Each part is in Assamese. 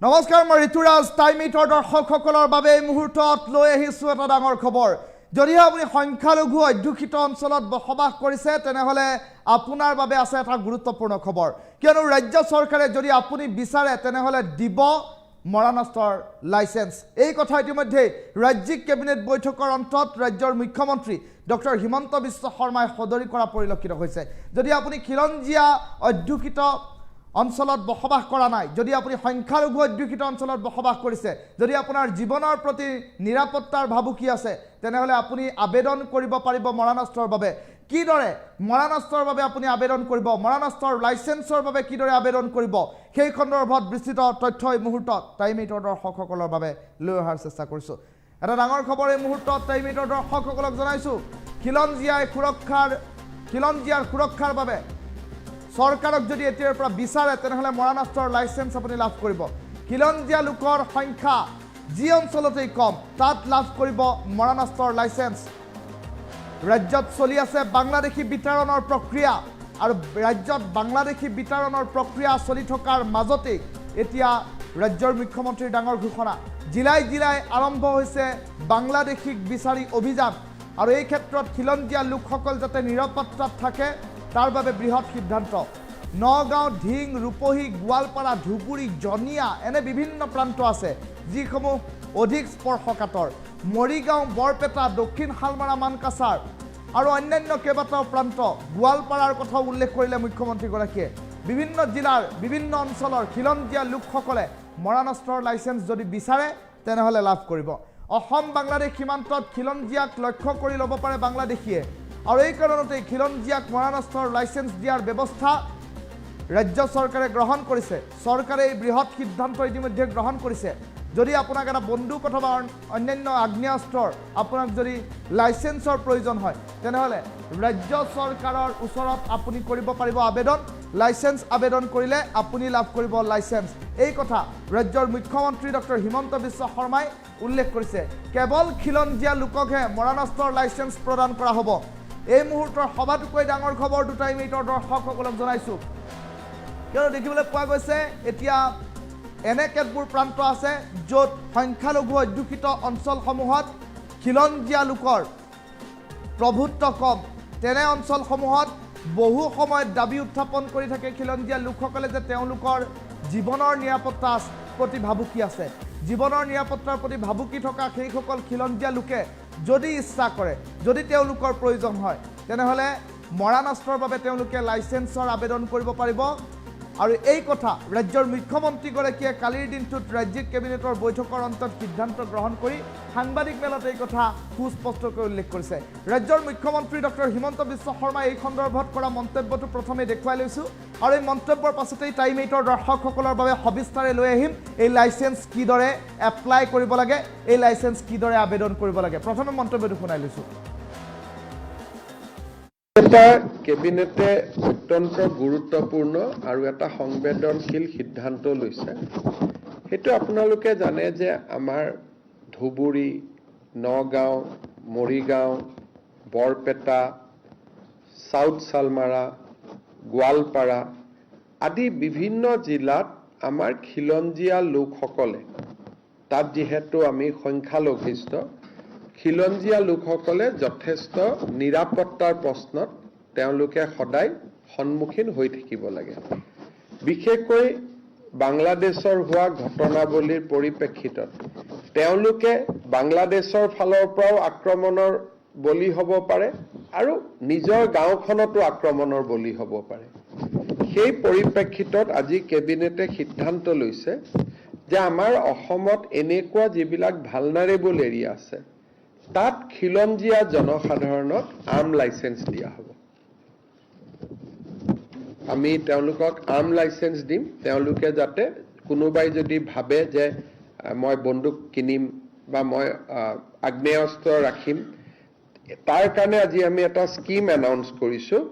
নমস্কাৰ মই ঋতুৰাজ টাইমিটৰ দৰ্শকসকলৰ বাবে এই মুহূৰ্তত লৈ আহিছোঁ এটা ডাঙৰ খবৰ। যদিহে আপুনি সংখ্যালঘু অধ্যুষিত অঞ্চলত বসবাস কৰিছে তেনেহলে আপোনাৰ বাবে আছে এটা গুৰুত্বপূৰ্ণ খবৰ। কিয়নো ৰাজ্য চৰকাৰে যদি আপুনি বিচাৰে তেনেহলে দিব মৰাণস্তৰ লাইসেন্স। এই কথা ইতিমধ্যে ৰাজ্যিক কেবিনেট বৈঠকৰ অন্তত ৰাজ্যৰ মুখ্যমন্ত্ৰী ডক্টৰ হিমন্ত বিশ্ব শৰ্মাই সদৰি কৰা পৰিলক্ষিত হৈছে। যদি আপুনি খিলঞ্জীয়া অধ্যুষিত অঞ্চলত বসবাস কৰা নাই, যদি আপুনি সংখ্যালঘু অধ্যুষিত অঞ্চলত বসবাস কৰিছে, যদি আপোনাৰ জীৱনৰ প্ৰতি নিৰাপত্তাৰ ভাবুকি আছে তেনেহলে আপুনি আবেদন কৰিব পাৰিব মৰাণস্তৰ বাবে। কিদৰে মৰাণস্তৰ বাবে আপুনি আবেদন কৰিব, মৰাণস্তৰ লাইসেন্সৰ বাবে কিদৰে আবেদন কৰিব, সেই সন্দৰ্ভত বিস্তৃত তথ্য এই মুহূৰ্তত টাইমিটৰ দৰ্শকসকলৰ বাবে লৈ অহাৰ চেষ্টা কৰিছোঁ। এটা ডাঙৰ খবৰ এই মুহূৰ্তত টাইমিটৰ দৰ্শকসকলক জনাইছোঁ। খিলঞ্জীয়াৰ সুৰক্ষাৰ বাবে চৰকাৰক যদি এতিয়াৰ পৰা বিচাৰে তেনেহলে মৰাণস্তৰ লাইসেন্স আপুনি লাভ কৰিব। খিলঞ্জীয়া লোকৰ সংখ্যা যি অঞ্চলতেই কম তাত লাভ কৰিব মৰাণস্তৰ লাইসেন্স। ৰাজ্যত চলি আছে বাংলাদেশী বিতৰণৰ প্ৰক্ৰিয়া আৰু ৰাজ্যত বাংলাদেশী বিতৰণৰ প্ৰক্ৰিয়া চলি থকাৰ মাজতেই এতিয়া ৰাজ্যৰ মুখ্যমন্ত্ৰীৰ ডাঙৰ ঘোষণা। জিলাই জিলাই আৰম্ভ হৈছে বাংলাদেশীক বিচাৰি অভিযান আৰু এই ক্ষেত্ৰত খিলঞ্জীয়া লোকসকল যাতে নিৰাপত্তাত থাকে তাৰ বাবে বৃহৎ সিদ্ধান্ত। নগাঁও, ঢিং, ৰূপহী, গোৱালপাৰা, ধুবুৰী, জনিয়া এনে বিভিন্ন প্ৰান্ত আছে যিসমূহ অধিক স্পৰ্শকাতৰ। মৰিগাঁও, বৰপেটা, দক্ষিণ শালমাৰা, মানকাছাৰ আৰু অন্যান্য কেইবাটাও প্ৰান্ত। গোৱালপাৰাৰ কথাও উল্লেখ কৰিলে মুখ্যমন্ত্ৰীগৰাকীয়ে। বিভিন্ন জিলাৰ বিভিন্ন অঞ্চলৰ খিলঞ্জীয়া লোকসকলে মৰাণস্তৰ লাইসেন্স যদি বিচাৰে তেনেহলে লাভ কৰিব। অসম বাংলাদেশ সীমান্তত খিলঞ্জীয়াক লক্ষ্য কৰি ল'ব পাৰে বাংলাদেশীয়ে আৰু এই কাৰণতেই খিলঞ্জীয়াক মৰাণস্তৰ লাইসেন্স দিয়াৰ ব্যৱস্থা ৰাজ্য চৰকাৰে গ্ৰহণ কৰিছে। চৰকাৰে এই বৃহৎ সিদ্ধান্ত ইতিমধ্যে গ্ৰহণ কৰিছে। যদি আপোনাক এটা বন্দুক অথবা অন্যান্য আগ্নেয়াস্ত্ৰৰ আপোনাক যদি লাইসেন্সৰ প্ৰয়োজন হয় তেনেহলে ৰাজ্য চৰকাৰৰ ওচৰত আপুনি কৰিব পাৰিব আবেদন। লাইসেন্স আবেদন কৰিলে আপুনি লাভ কৰিব লাইসেন্স। এই কথা ৰাজ্যৰ মুখ্যমন্ত্ৰী ডক্টৰ হিমন্ত বিশ্ব শৰ্মাই উল্লেখ কৰিছে। কেৱল খিলঞ্জীয়া লোককহে মৰাণস্তৰ লাইসেন্স প্ৰদান কৰা হ'ব। এই মুহূৰ্তৰ সবাতোকৈ ডাঙৰ খবৰ দুটাই মিনিটৰ দৰ্শকসকলক জনাইছোঁ। কিয়নো দেখিবলৈ পোৱা গৈছে এতিয়া এনে কেতবোৰ প্ৰান্ত আছে য'ত সংখ্যালঘু অধ্যুষিত অঞ্চলসমূহত খিলঞ্জীয়া লোকৰ প্ৰভুত্ব কম। তেনে অঞ্চলসমূহত বহু সময়ত দাবী উত্থাপন কৰি থাকে খিলঞ্জীয়া লোকসকলে যে তেওঁলোকৰ জীৱনৰ নিৰাপত্তাৰ প্ৰতি ভাবুকি আছে। জীৱনৰ নিৰাপত্তাৰ প্ৰতি ভাবুকি থকা সেইসকল খিলঞ্জীয়া লোকে যদি ইচ্ছা কৰে, যদি তেওঁলোকৰ প্ৰয়োজন হয় তেনেহলে মৰাণস্তৰ বাবে তেওঁলোকে লাইসেন্সৰ আবেদন কৰিব পাৰিব। আৰু এই কথা ৰাজ্যৰ মুখ্যমন্ত্ৰীগৰাকীয়ে কালিৰ দিনটোত ৰাজ্যিক কেবিনেটৰ বৈঠকৰ অন্তত সিদ্ধান্ত গ্ৰহণ কৰি সাংবাদিক মেলত এই কথা সুস্পষ্টকৈ উল্লেখ কৰিছে। ৰাজ্যৰ মুখ্যমন্ত্ৰী ডক্টৰ হিমন্ত বিশ্ব শৰ্মাই এই সন্দৰ্ভত কৰা মন্তব্যটো প্ৰথমে দেখুৱাই লৈছোঁ আৰু এই মন্তব্যৰ পাছতেই টাইমিটৰ দৰ্শকসকলৰ বাবে সবিস্তাৰে লৈ আহিম এই লাইসেন্স কিদৰে এপ্লাই কৰিব লাগে, এই লাইসেন্স কিদৰে আবেদন কৰিব লাগে। প্ৰথমে মন্তব্যটো শুনাই লৈছোঁ। কেবিনেটে অত্যন্ত গুৰুত্বপূৰ্ণ আৰু এটা সংবেদনশীল সিদ্ধান্ত লৈছে। সেইটো আপোনালোকে জানে যে আমাৰ ধুবুৰী, নগাঁও, মৰিগাঁও, বৰপেটা, চাউথ শালমাৰা, গোৱালপাৰা আদি বিভিন্ন জিলাত আমাৰ খিলঞ্জীয়া লোকসকলে, তাত যিহেতু আমি সংখ্যালঘিষ্ঠ, খিলঞ্জীয়া লোকসকলে যথেষ্ট নিৰাপত্তাৰ প্ৰশ্নত তেওঁলোকে সদায় সন্মুখীন হৈ থাকিব লাগে। বিশেষকৈ বাংলাদেশৰ হোৱা ঘটনাৱলীৰ পৰিপ্ৰেক্ষিতত তেওঁলোকে বাংলাদেশৰ ফালৰ পৰাও আক্ৰমণৰ বলি হ'ব পাৰে আৰু নিজৰ গাঁওখনতো আক্ৰমণৰ বলি হ'ব পাৰে। সেই পৰিপ্ৰেক্ষিতত আজি কেবিনেটে সিদ্ধান্ত লৈছে যে আমাৰ অসমত এনেকুৱা যিবিলাক ভালনাৰেবল এৰিয়া আছে তাত খিলঞ্জীয়া জনসাধাৰণক আৰ্ম লাইসেন্স দিয়া হ'ব। আমি তেওঁলোকক আৰ্ম লাইসেন্স দিম। তেওঁলোকে যাতে কোনোবাই যদি ভাবে যে মই বন্দুক কিনিম বা মই আগ্নেয়াস্ত্ৰ ৰাখিম, তাৰ কাৰণে আজি আমি এটা স্কিম এনাউন্স কৰিছোঁ,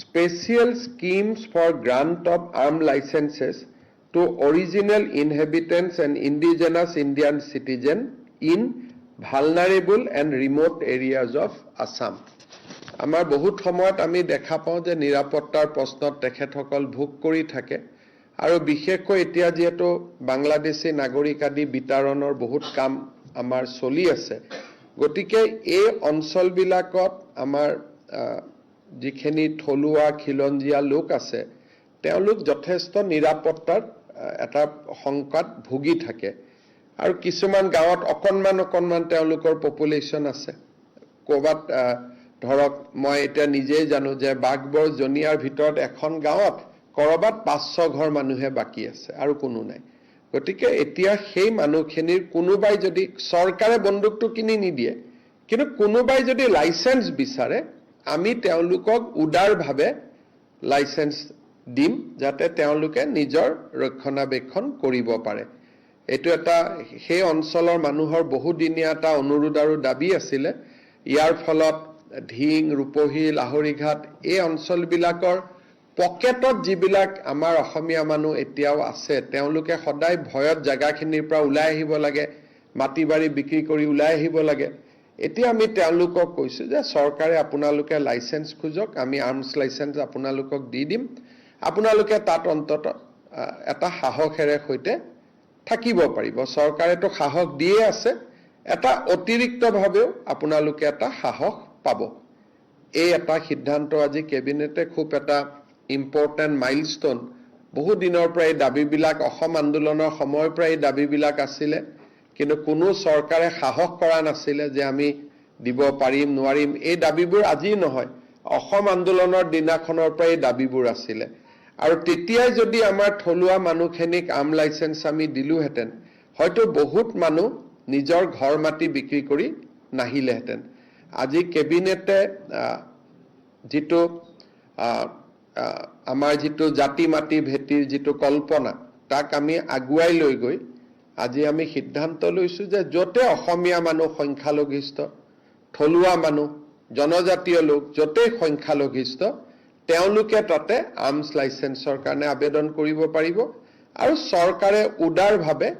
special schemes for grant of arm licences to original inhabitants and indigenous Indian citizen in vulnerable and remote areas of Assam. আমাৰ বহুত সময়ত আমি দেখা পাওঁ যে নিৰাপত্তাৰ প্ৰশ্নত তেখেতসকল ভোগ কৰি থাকে আৰু বিশেষকৈ এতিয়া যিহেতু বাংলাদেশী নাগৰিক আদি বিতৰণৰ বহুত কাম আমাৰ চলি আছে, গতিকে এই অঞ্চলবিলাকত আমাৰ যিখিনি থলুৱা খিলঞ্জীয়া লোক আছে তেওঁলোক যথেষ্ট নিৰাপত্তাৰ এটা শংকাত ভুগি থাকে। আৰু কিছুমান গাঁৱত অকণমান তেওঁলোকৰ পপুলেশ্যন আছে। ক'ৰবাত ধৰক মই এতিয়া নিজেই জানো যে বাঘবৰ জনিয়াৰ ভিতৰত এখন গাঁৱত কৰবাত 500 ঘৰ মানুহে বাকী আছে আৰু কোনো নাই। গতিকে এতিয়া সেই মানুহখিনিৰ কোনোবাই যদি চৰকাৰে বন্দুকটো কিনি নিদিয়ে, কিন্তু কোনোবাই যদি লাইচেন্স বিচাৰে আমি তেওঁলোকক উদাৰভাৱে লাইচেন্স দিম যাতে তেওঁলোকে নিজৰ ৰক্ষণাবেক্ষণ কৰিব পাৰে। এইটো এটা সেই অঞ্চলৰ মানুহৰ বহুদিনীয়া এটা অনুৰোধ আৰু দাবী আছিলে। ইয়াৰ ফলত ধিং, ৰূপহী, লাহৰীঘাট এই অঞ্চলবিলাকৰ পকেটত যিবিলাক আমাৰ অসমীয়া মানুহ এতিয়াও আছে তেওঁলোকে সদায় ভয়ত জাগাখিনিৰ পৰা ওলাই আহিব লাগে, মাটি বাৰী বিক্ৰী কৰি ওলাই আহিব লাগে। এতিয়া আমি তেওঁলোকক কৈছো যে চৰকাৰে আপোনালোকে লাইচেন্স খোজক, আমি আৰ্মছ লাইচেন্স আপোনালোকক দি দিম, আপোনালোকে তাত অন্তত এটা সাহসেৰে সৈতে থাকিব পাৰিব। চৰকাৰেতো সাহস দিয়ে আছে, এটা অতিৰিক্তভাৱেও আপোনালোকে এটা সাহস পাব। এই এটা সিদ্ধান্ত আজি কেবিনেটে খুব এটা ইম্পৰ্টেণ্ট মাইলষ্টন। বহু দিনৰ পৰা এই দাবীবিলাক অসম আন্দোলনৰ সময়ৰ পৰা এই দাবীবিলাক আছিলে, কিন্তু কোনো চৰকাৰে সাহস কৰা নাছিলে যে আমি দিব পাৰিম নোৱাৰিম। এই দাবীবোৰ আজি নহয়, অসম আন্দোলনৰ দিনাখনৰ পৰা এই দাবীবোৰ আছিলে। আৰু তেতিয়াই যদি আমাৰ থলুৱা মানুহখিনিক আৰ্ম লাইচেন্স আমি দিলোহেঁতেন, হয়তো বহুত মানুহ নিজৰ ঘৰ মাটি বিক্ৰী কৰি নাহিলেহেঁতেন। আজি কেবিনেটে যিটো আমাৰ যিটো জাতি মাটি ভেটিৰ যিটো কল্পনা তাক আমি আগুৱাই লৈ গৈ আজি আমি সিদ্ধান্ত লৈছো যে য'তে অসমীয়া মানুহ সংখ্যালঘিষ্ঠ, থলুৱা মানুহ, জনজাতীয় লোক য'তেই সংখ্যালঘিষ্ঠ তেওঁলোকে তাতে আৰ্মছ লাইচেন্সৰ কাৰণে আবেদন কৰিব পাৰিব আৰু চৰকাৰে উদাৰভাৱে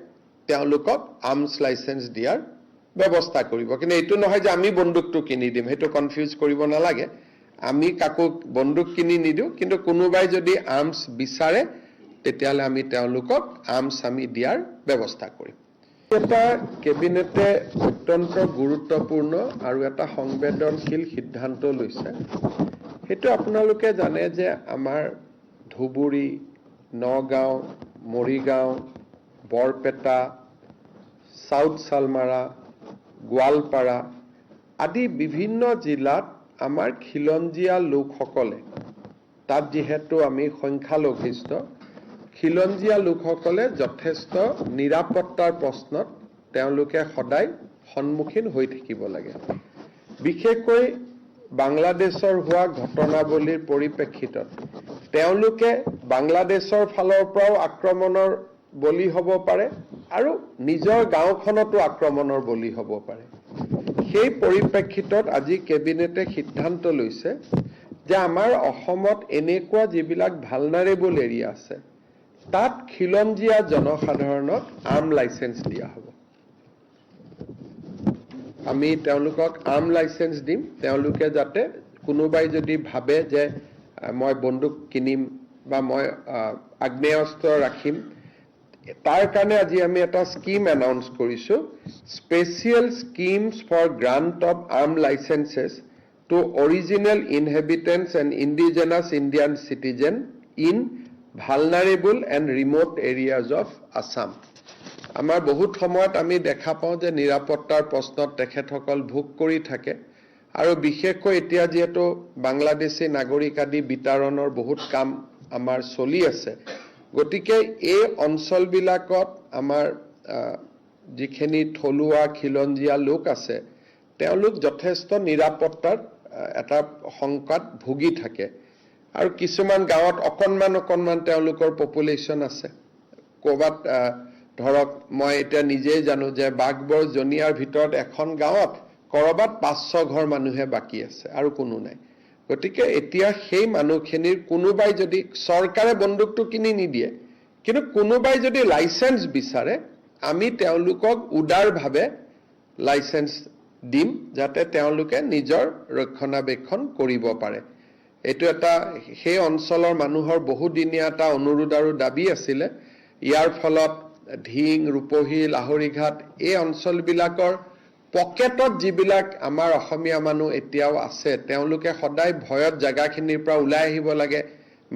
তেওঁলোকক আৰ্মছ লাইচেন্স দিয়াৰ ব্যৱস্থা কৰিব। কিন্তু এইটো নহয় যে আমি বন্দুকটো কিনি দিম, সেইটো কনফিউজ কৰিব নালাগে। আমি কাকো বন্দুক কিনি নিদিওঁ, কিন্তু কোনোবাই যদি আৰ্মছ বিচাৰে তেতিয়াহ'লে আমি তেওঁলোকক আৰ্মছ আমি দিয়াৰ ব্যৱস্থা কৰিম। এটা কেবিনেটে অত্যন্ত গুৰুত্বপূৰ্ণ আৰু এটা সংবেদনশীল সিদ্ধান্ত লৈছে। সেইটো আপোনালোকে জানে যে আমাৰ ধুবুৰী, নগাঁও, মৰিগাঁও, বৰপেটা, চাউথ চালমাৰা, গোৱালপাৰা আদি বিভিন্ন জিলাত আমাৰ খিলঞ্জীয়া লোকসকলে, তাত যিহেতু আমি সংখ্যালঘিষ্ঠ, খিলঞ্জীয়া লোকসকলে যথেষ্ট নিৰাপত্তাৰ প্ৰশ্নত তেওঁলোকে সদায় সন্মুখীন হৈ থাকিব লাগে। বিশেষকৈ বাংলাদেশৰ হোৱা ঘটনাৱলীৰ পৰিপ্ৰেক্ষিতত তেওঁলোকে বাংলাদেশৰ ফালৰ পৰাও আক্ৰমণৰ বলি হ'ব পাৰে আৰু নিজৰ গাঁওখনতো আক্ৰমণৰ বলি হ'ব পাৰে। সেই পৰিপ্ৰেক্ষিতত আজি কেবিনেটে সিদ্ধান্ত লৈছে যে আমাৰ অসমত এনেকুৱা যিবিলাক ভালনাৰেবল এৰিয়া আছে তাত খিলঞ্জীয়া জনসাধাৰণক আৰ্ম লাইচেন্স দিয়া হ'ব। আমি তেওঁলোকক আৰ্ম লাইচেন্স দিম, তেওঁলোকে যাতে কোনোবাই যদি ভাবে যে মই বন্দুক কিনিম বা মই আগ্নেয়াস্ত্ৰ ৰাখিম, তাৰ কাৰণে আজি আমি এটা স্কিম এনাউন্স কৰিছো, special schemes for grant of arm licences to original inhabitants and indigenous Indian citizen in vulnerable and remote areas of Assam. আমাৰ বহুত সময়ত আমি দেখা পাওঁ যে নিৰাপত্তাৰ প্ৰশ্নত তেখেতসকল ভোগ কৰি থাকে আৰু বিশেষকৈ এতিয়া যিহেতু বাংলাদেশী নাগৰিক আদি বিতৰণৰ বহুত কাম আমাৰ চলি আছে, গতিকে এই অঞ্চলবিলাকত আমাৰ যিখিনি থলুৱা খিলঞ্জীয়া লোক আছে তেওঁলোক যথেষ্ট নিৰাপত্তাৰ এটা শংকাত ভুগি থাকে। আৰু কিছুমান গাঁৱত অকণমান তেওঁলোকৰ পপুলেশ্যন আছে। ক'ৰবাত ধৰক মই এতিয়া নিজেই জানো যে বাঘবৰ জনিয়াৰ ভিতৰত এখন গাঁৱত কৰবাত 500 ঘৰ মানুহে বাকী আছে আৰু কোনো নাই। গতিকে এতিয়া সেই মানুহখিনিৰ কোনোবাই যদি চৰকাৰে বন্দুকটো কিনি নিদিয়ে, কিন্তু কোনোবাই যদি লাইচেন্স বিচাৰে আমি তেওঁলোকক উদাৰভাৱে লাইচেন্স দিম যাতে তেওঁলোকে নিজৰ ৰক্ষণাবেক্ষণ কৰিব পাৰে। এইটো এটা সেই অঞ্চলৰ মানুহৰ বহুদিনীয়া এটা অনুৰোধ আৰু দাবী আছিলে। ইয়াৰ ফলত ঢিং, ৰূপহী, লাহৰীঘাট এই অঞ্চলবিলাকৰ পকেটত যিবিলাক আমাৰ অসমীয়া মানুহ এতিয়াও আছে, তেওঁলোকে সদায় ভয়ত জাগাখিনিৰ পৰা ওলাই আহিব লাগে,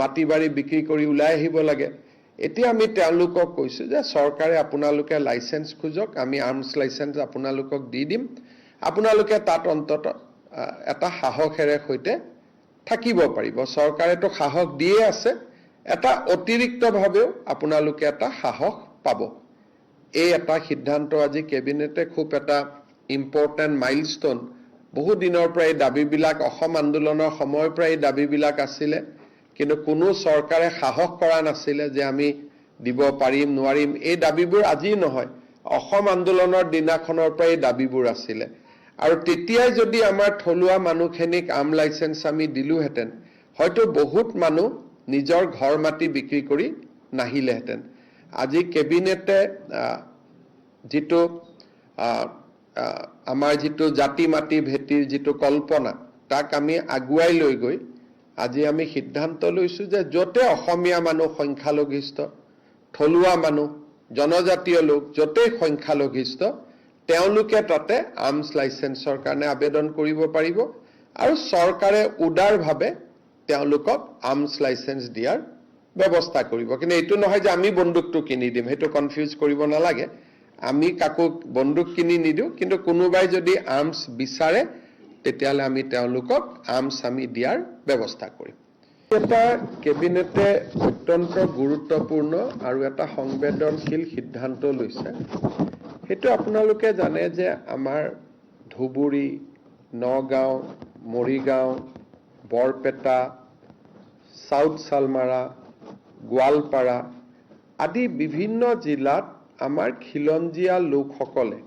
মাটি বাৰী বিক্ৰী কৰি ওলাই আহিব লাগে। এতিয়া আমি তেওঁলোকক কৈছোঁ যে চৰকাৰে আপোনালোকে লাইচেন্স খোজক, আমি আৰ্মছ লাইচেন্স আপোনালোকক দি দিম, আপোনালোকে তাত অন্তত এটা সাহসেৰে সৈতে থাকিব পাৰিব। চৰকাৰেতো সাহস দিয়ে আছে, এটা অতিৰিক্তভাৱেও আপোনালোকে এটা সাহস পাব। এই এটা সিদ্ধান্ত আজি কেবিনেটে খুব এটা ইম্পৰ্টেণ্ট মাইলষ্টন। বহু দিনৰ পৰা এই দাবীবিলাক অসম আন্দোলনৰ সময়ৰ পৰা এই দাবীবিলাক আছিলে, কিন্তু কোনো চৰকাৰে সাহস কৰা নাছিলে যে আমি দিব পাৰিম নোৱাৰিম। এই দাবীবোৰ আজি নহয়, অসম আন্দোলনৰ দিনাখনৰ পৰা এই দাবীবোৰ আছিলে। আৰু তেতিয়াই যদি আমাৰ থলুৱা মানুহখিনিক আৰ্ম লাইচেন্স আমি দিলোহেঁতেন, হয়তো বহুত মানুহ নিজৰ ঘৰ মাটি বিক্ৰী কৰি নাহিলেহেঁতেন। আজি কেবিনেটে যিটো আমাৰ যিটো জাতি মাটি ভেটিৰ যিটো কল্পনা, তাক আমি আগুৱাই লৈ গৈ আজি আমি সিদ্ধান্ত লৈছোঁ যে য'তে অসমীয়া মানুহ সংখ্যালঘিষ্ঠ, থলুৱা মানুহ, জনজাতীয় লোক য'তেই সংখ্যালঘিষ্ঠ, তেওঁলোকে তাতে আৰ্মছ লাইচেন্সৰ কাৰণে আবেদন কৰিব পাৰিব আৰু চৰকাৰে উদাৰভাৱে তেওঁলোকক আৰ্মছ লাইচেন্স দিয়াৰ ব্যৱস্থা কৰিব। কিন্তু এইটো নহয় যে আমি বন্দুকটো কিনি দিম, সেইটো কনফিউজ কৰিব নালাগে। আমি কাকো বন্দুক কিনি নিদিওঁ, কিন্তু কোনোবাই যদি আৰ্মছ বিচাৰে তেতিয়াহ'লে আমি তেওঁলোকক আৰ্মছ আমি দিয়াৰ ব্যৱস্থা কৰিম। এটা কেবিনেটে অত্যন্ত গুৰুত্বপূৰ্ণ আৰু এটা সংবেদনশীল সিদ্ধান্ত লৈছে। সেইটো আপোনালোকে জানে যে আমাৰ ধুবুৰী, নগাঁও, মৰিগাঁও, বৰপেটা, চাউথ চালমাৰা, গোৱালপাৰা আদি বিভিন্ন জিলাত আমাৰ খিলঞ্জীয়া লোকসকলে